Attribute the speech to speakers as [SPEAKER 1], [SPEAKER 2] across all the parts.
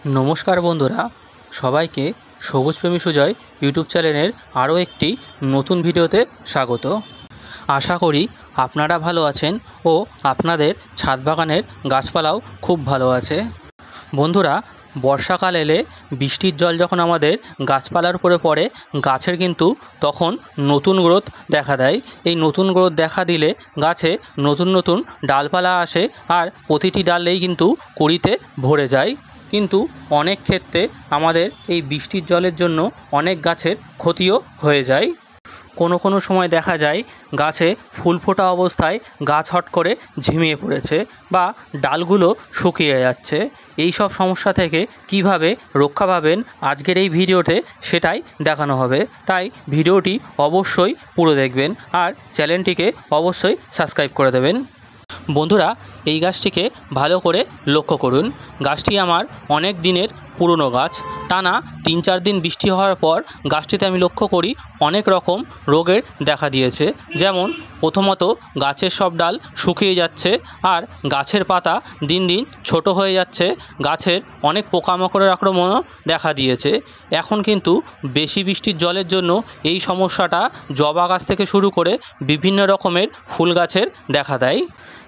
[SPEAKER 1] नमस्कार बंधुरा सबाइके सबुज प्रेमी सुजय यूट्यूब चैनेलेर आरो एकटी नतून भिडियोते स्वागत। आशा करी आपनारा भालो आछेन ओ आपनादेर छाद बागानेर गाछपालाओ खूब भालो आछे। बंधुरा बर्षाकाल एले बृष्टिर जल जखन आमादेर गाछपालार उपरे पड़े गाछेर किन्तु तखन नतून ग्रोथ देखा देय। एई नतून ग्रोथ देखा दिले गाছে नतून नतून डालपाला आसे और प्रतिटी डालेई किन्तु कुड़िते भरे जाय। किन्तु अनेक क्षेत्रे आमादेर एई बृष्टिर जलेर जन्य अनेक गाछेर क्षतिओ हये जाय। कोनो कोनो समय देखा जाए गाছে फुल फोटा अवस्थाय गाछ हट करे झिमिये पड़ेছে বা ডালগুলো শুকিয়ে যাচ্ছে। এই সব সমস্যা থেকে কিভাবে রক্ষা পাবেন আজকের এই ভিডিওতে সেটাই দেখানো হবে, তাই ভিডিওটি অবশ্যই পুরো দেখবেন আর চ্যানেলটিকে অবশ্যই সাবস্ক্রাইব করে দেবেন। বন্ধুরা এই গাছটিকে ভালো করে লক্ষ্য করুন। গাছটি আমার অনেক দিনের পুরনো গাছ। টানা ৩-৪ দিন বৃষ্টি হওয়ার পর গাছটিতে আমি লক্ষ্য করি অনেক রকম রোগের দেখা দিয়েছে। যেমন প্রথমত গাছের সব ডাল শুকিয়ে যাচ্ছে আর গাছের পাতা দিন দিন ছোট হয়ে যাচ্ছে। গাছের অনেক পোকামাকড়ের আক্রমণও দেখা দিয়েছে। এখন কিন্তু বেশি বৃষ্টির জলের জন্য এই সমস্যাটা জবা গাছ থেকে শুরু করে বিভিন্ন রকমের ফুল গাছের দেখা দেয়।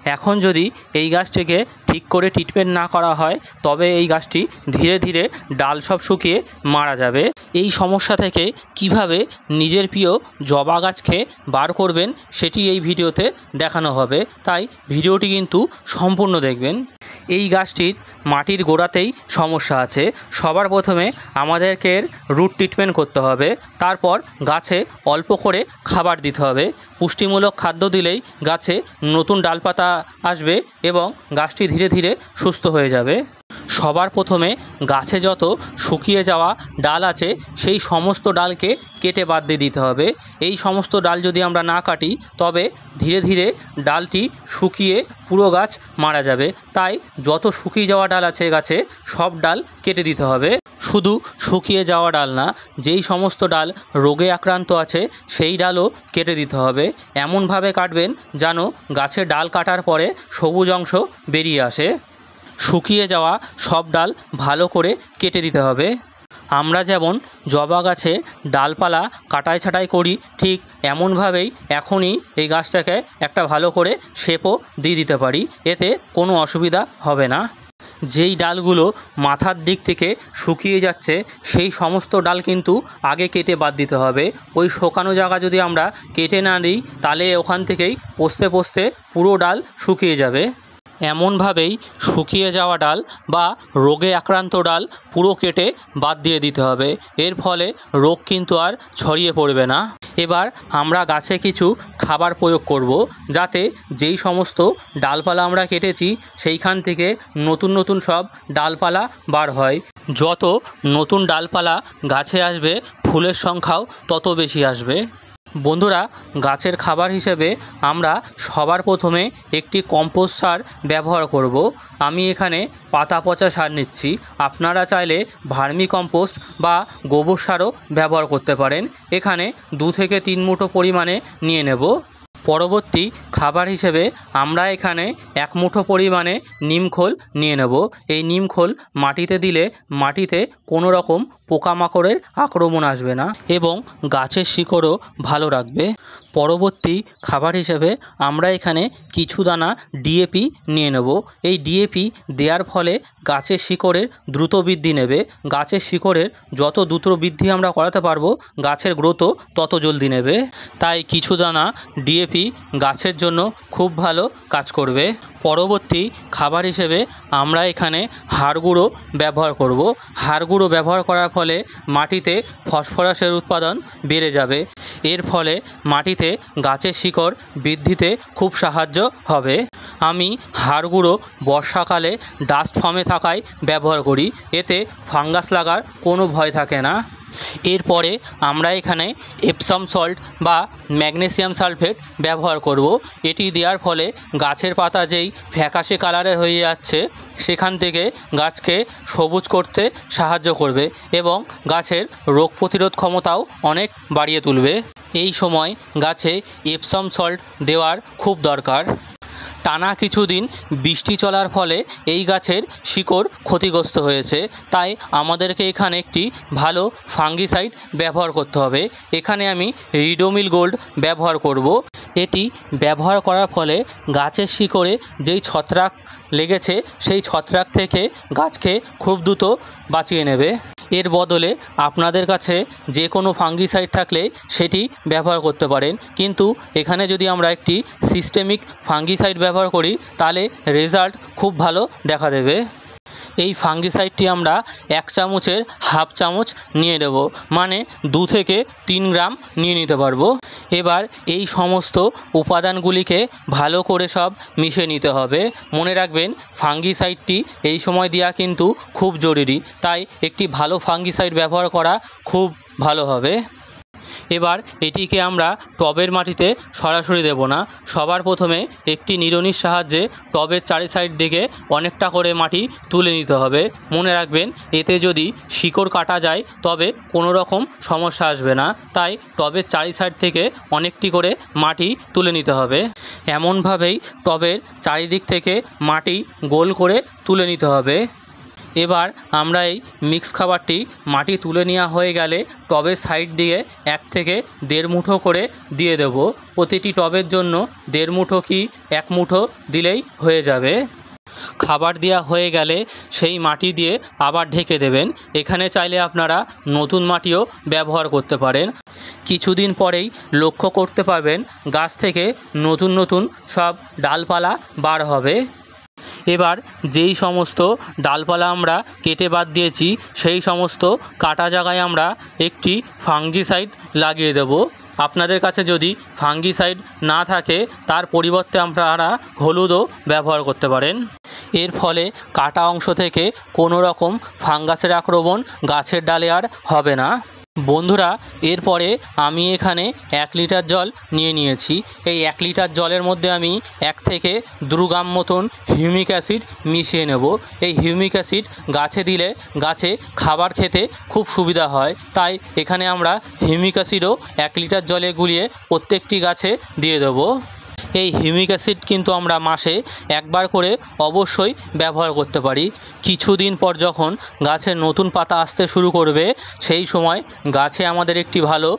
[SPEAKER 1] এখন যদি এই গাছটিকে ঠিক করে ট্রিটমেন্ট না করা হয় তবে এই গাছটি ধীরে ধীরে ডাল সব শুকিয়ে মারা যাবে। এই সমস্যা থেকে কিভাবে নিজের প্রিয় জবা গাছকে বার করবেন সেটি এই ভিডিওতে দেখানো হবে, তাই ভিডিওটি কিন্তু সম্পূর্ণ দেখবেন। এই গাছটির মাটির গোড়াতেই সমস্যা আছে। সবার প্রথমে আমাদেরকে রুট ট্রিটমেন্ট করতে হবে, তারপর গাছে অল্প করে খাবার দিতে হবে। পুষ্টিমূলক খাদ্য দিলেই গাছে নতুন ডালপাতা আসবে এবং গাছটি ধীরে ধীরে সুস্থ হয়ে যাবে। সবার প্রথমে গাছে যত শুকিয়ে যাওয়া ডাল আছে সেই সমস্ত ডালকে কেটে বাদ দিয়ে দিতে হবে। এই সমস্ত ডাল যদি আমরা না কাটি তবে ধীরে ধীরে ডালটি শুকিয়ে পুরো গাছ মারা যাবে। তাই যত শুকিয়ে যাওয়া ডাল আছে গাছে সব ডাল কেটে দিতে হবে। শুধু শুকিয়ে যাওয়া ডাল না, যেই সমস্ত ডাল রোগে আক্রান্ত আছে সেই ডালও কেটে দিতে হবে। এমনভাবে কাটবেন যেন গাছের ডাল কাটার পরে সবুজ অংশ বেরিয়ে আসে। শুকিয়ে যাওয়া সব ডাল ভালো করে কেটে দিতে হবে। আমরা যেমন জবা গাছে ডালপালা কাটাই ছাঁটাই করি ঠিক এমনভাবেই এখনই এই গাছটাকে একটা ভালো করে শেপও দিয়ে দিতে পারি, এতে কোনো অসুবিধা হবে না। যেই ডালগুলো মাথার দিক থেকে শুকিয়ে যাচ্ছে সেই সমস্ত ডাল কিন্তু আগে কেটে বাদ দিতে হবে। ওই শুকানো জায়গা যদি আমরা কেটে না দিই তাহলে ওখান থেকেই পচতে পচতে পুরো ডাল শুকিয়ে যাবে। এমনভাবেই শুকিয়ে যাওয়া ডাল বা রোগে আক্রান্ত ডাল পুরো কেটে বাদ দিয়ে দিতে হবে। এর ফলে রোগ কিন্তু আর ছড়িয়ে পড়বে না। এবার আমরা গাছে কিছু খাবার প্রয়োগ করব যাতে যেই সমস্ত ডালপালা আমরা কেটেছি সেইখান থেকে নতুন নতুন সব ডালপালা বার হয়। যত নতুন ডালপালা গাছে আসবে ফুলের সংখ্যাও তত বেশি আসবে। বন্ধুরা গাছের খাবার হিসেবে আমরা সবার প্রথমে একটি কম্পোস্ট সার ব্যবহার করব। আমি এখানে পাতা পচা সার নিচ্ছি, আপনারা চাইলে ভার্মি কম্পোস্ট বা গোবর সারও ব্যবহার করতে পারেন। এখানে 2 থেকে 3 মুঠো পরিমাণে নিয়ে নেব। পরবর্তী খাবার হিসেবে আমরা এখানে 1 মুঠো পরিমাণে নিমখোল নিয়ে নেব। এই নিমখোল মাটিতে দিলে মাটিতে কোনো রকম পোকামাকড়ের আক্রমণ আসবে না এবং গাছের শিকড়ও ভালো রাখবে। পরবর্তী খাবার হিসেবে আমরা এখানে কিছু দানা ডিএপি নিয়ে নেব। এই ডিএপি দেওয়ার ফলে গাছের শিকড়ের দ্রুত বৃদ্ধি নেবে। গাছের শিকড়ের যত দ্রুত বৃদ্ধি আমরা করাতে পারবো গাছের গ্রোথও তত জলদি নেবে। তাই কিছু দানা ডিএপি গাছের জন্য খুব ভালো কাজ করবে। পরবর্তী খাবার হিসেবে আমরা এখানে হাড় গুঁড়ো ব্যবহার করব। হাড় গুঁড়ো ব্যবহার করার ফলে মাটিতে ফসফরাসের উৎপাদন বেড়ে যাবে। এর ফলে মাটিতে গাছের শিকড় বৃদ্ধিতে খুব সাহায্য হবে। আমি হাড় গুঁড়ো বর্ষাকালে ডাস্ট ফর্মে থাকায় ব্যবহার করি, এতে ফাঙ্গাস লাগার কোনো ভয় থাকে না। এরপরে আমরা এখানে এপসাম সল্ট বা ম্যাগনেসিয়াম সালফেট ব্যবহার করব। এটি দেওয়ার ফলে গাছের পাতা যেই ফ্যাকাশে কালারের হয়ে যাচ্ছে সেখান থেকে গাছকে সবুজ করতে সাহায্য করবে এবং গাছের রোগ প্রতিরোধ ক্ষমতাও অনেক বাড়িয়ে তুলবে। এই সময় গাছে এপসাম সল্ট দেওয়ার খুব দরকার। টানা কিছুদিন বৃষ্টি চলার ফলে এই গাছের শিকড় ক্ষতিগ্রস্ত হয়েছে, তাই আমাদেরকে এখানে একটি ভালো ফাঙ্গিসাইড ব্যবহার করতে হবে। এখানে আমি রিডোমিল গোল্ড ব্যবহার করব। এটি ব্যবহার করার ফলে গাছের শিকড়ে যেই ছত্রাক লেগেছে সেই ছত্রাক থেকে গাছকে খুব দ্রুত বাঁচিয়ে নেবে। এর বদলে আপনাদের কাছে যে কোনো ফাঙ্গিসাইড থাকলে সেটি ব্যবহার করতে পারেন, কিন্তু এখানে যদি আমরা একটি সিস্টেমিক ফাঙ্গিসাইড ব্যবহার করি তাহলে রেজাল্ট খুব ভালো দেখা দেবে। এই ফাঙ্গিসাইডটি আমরা 1 চামচের হাফ চামচ নিয়ে নেব, মানে 2 থেকে 3 গ্রাম নিয়ে নিতে পারবো। এবার এই সমস্ত উপাদানগুলিকে ভালো করে সব মিশিয়ে নিতে হবে। মনে রাখবেন ফাঙ্গিসাইডটি এই সময় দেওয়া কিন্তু খুব জরুরি, তাই একটি ভালো ফাঙ্গিসাইড ব্যবহার করা খুব ভালো হবে। এবার এটিকে আমরা টবের মাটিতে সরাসরি দেব না, সবার প্রথমে একটি নিড়ানির সাহায্যে টবের চারি সাইড দিকে অনেকটা করে মাটি তুলে নিতে হবে। মনে রাখবেন এতে যদি শিকড় কাটা যায় তবে কোনো রকম সমস্যা আসবে না, তাই টবের চারি সাইড থেকে অনেকটি করে মাটি তুলে নিতে হবে। এমনভাবেই টবের চারিদিক থেকে মাটি গোল করে তুলে নিতে হবে। এবার আমরা এই মিক্স খাবারটি মাটি তুলে নেওয়া হয়ে গেলে টবের সাইড দিয়ে 1 থেকে 1.5 মুঠো করে দিয়ে দেব। প্রতিটি টবের জন্য 1.5 মুঠো কি 1 মুঠো দিলেই হয়ে যাবে। খাবার দেওয়া হয়ে গেলে সেই মাটি দিয়ে আবার ঢেকে দেবেন। এখানে চাইলে আপনারা নতুন মাটিও ব্যবহার করতে পারেন। কিছুদিন পরেই লক্ষ্য করতে পারবেন গাছ থেকে নতুন নতুন সব ডালপালা বার হবে। এবার যেই সমস্ত ডালপালা আমরা কেটে বাদ দিয়েছি সেই সমস্ত কাটা জায়গায় আমরা একটি ফাঙ্গিসাইড লাগিয়ে দেব। আপনাদের কাছে যদি ফাঙ্গিসাইড না থাকে তার পরিবর্তে আপনারা হলুদও ব্যবহার করতে পারেন। এর ফলে কাটা অংশ থেকে কোনো রকম ফাঙ্গাসের আক্রমণ গাছের ডালে আর হবে না। বন্ধুরা, এরপরে আমি এখানে 1 লিটার জল নিয়ে নিয়েছি। এই 1 লিটার জলের মধ্যে আমি 1 থেকে 2 গ্রাম মতন হিউমিক অ্যাসিড মিশিয়ে নেব। এই হিউমিক অ্যাসিড গাছে দিলে গাছে খাবার খেতে খুব সুবিধা হয়, তাই এখানে আমরা হিউমিক অ্যাসিডও 1 লিটার জলে গুলিয়ে প্রত্যেকটি গাছে দিয়ে দেবো। এই হিউমিক অ্যাসিড কিন্তু আমরা মাসে 1 বার করে অবশ্যই ব্যবহার করতে পারি। কিছুদিন পর যখন গাছের নতুন পাতা আসতে শুরু করবে সেই সময় গাছে আমাদের একটি ভালো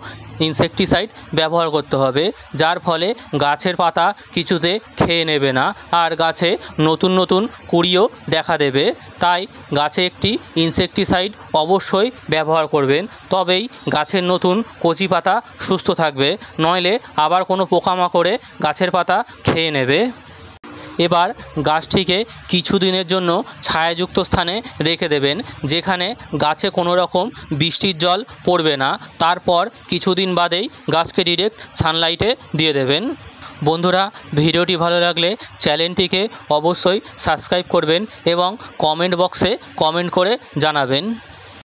[SPEAKER 1] ইনসেকটিসাইড ব্যবহার করতে হবে, যার ফলে গাছের পাতা কিছুতে খেয়ে নেবে না আর গাছে নতুন নতুন কুঁড়িও দেখা দেবে। তাই গাছে একটি ইনসেকটিসাইড অবশ্যই ব্যবহার করবেন, তবেই গাছের নতুন কচি পাতা সুস্থ থাকবে, নইলে আবার কোনো পোকামাকড়ে গাছের পাতা খেয়ে নেবে। এবার গাছটিকে কিছুদিনের জন্য ছায়াযুক্ত স্থানে রেখে দেবেন, যেখানে গাছে কোনো রকম বৃষ্টির জল পড়বে না। তারপর কিছুদিন বাদেই গাছকে ডিরেক্ট সানলাইটে দিয়ে দেবেন। বন্ধুরা, ভিডিওটি ভালো লাগলে চ্যানেলটিকে অবশ্যই সাবস্ক্রাইব করবেন এবং কমেন্ট বক্সে কমেন্ট করে জানাবেন।